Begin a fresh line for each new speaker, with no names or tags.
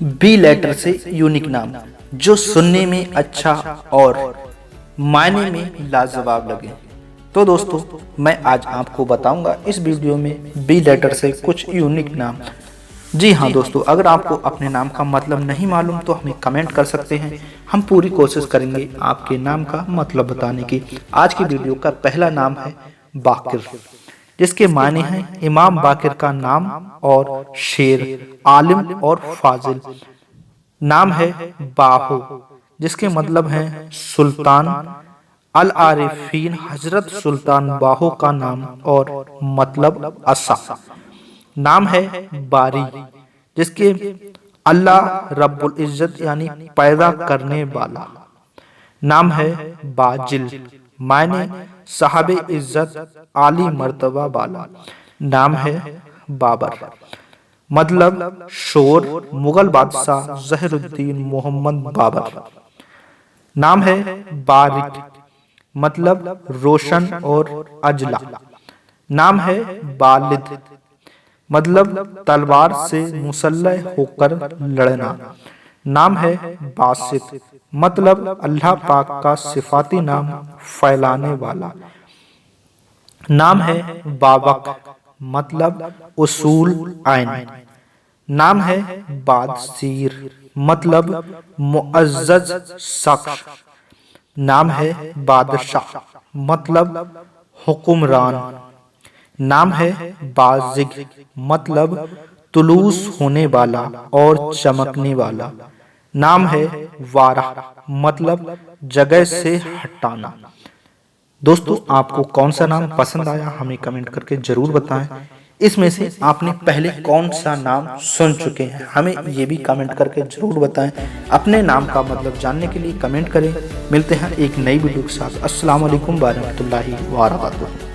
B letter से unique नाम जो सुनने में अच्छा और मायने में लाजवाब लगे। तो दोस्तों मैं आज आपको बताऊंगा इस वीडियो में बी लेटर से कुछ यूनिक नाम। जी हाँ दोस्तों, अगर आपको अपने नाम का मतलब नहीं मालूम तो हमें कमेंट कर सकते हैं। हम पूरी कोशिश करेंगे आपके नाम का मतलब बताने की। आज की वीडियो का पहला नाम है बाकिर, जिसके मायने हैं इमाम बाकिर का नाम और शेर, आलिम और फाजिल। नाम है बाहो, जिसके मतलब हैं सुल्तान। अल आरिफीन हजरत सुल्तान बाहो का नाम और मतलब असा। नाम है बारी, जिसके अल्लाह रब्बुल इज्जत यानी पैदा करने वाला। नाम है बाजिल, मायने साहबे इज्जत आली मर्तबा वाला। नाम है बाबर, मतलब शोर, मुगल बादशाह जहरुद्दीन मोहम्मद बाबर। नाम है बारिक, मतलब रोशन और अजला। नाम है बालिद, मतलब तलवार से मुसल्लह होकर लड़ना। नाम है बासित, मतलब अल्लाह पाक का सिफाती नाम फैलाने वाला। नाम है बाबक, मतलब उसूल आइन। नाम है बादशीर, मतलब मुअज्जज शख्स। नाम है बादशाह, मतलब हुक्मरान। नाम है बाजिग, मतलब तुलूस होने वाला और चमकने वाला। नाम है वारा, मतलब जगह से हटाना। दोस्तों आपको कौन सा नाम पसंद आया हमें कमेंट करके जरूर बताएं। इसमें से आपने पहले कौन सा नाम सुन चुके हैं हमें ये भी कमेंट करके जरूर बताएं। अपने नाम का मतलब जानने के लिए कमेंट करें। मिलते हैं एक नई वीडियो के साथ। अस्सलाम वालेकुम व रहमतुल्लाहि व बरकातुहू।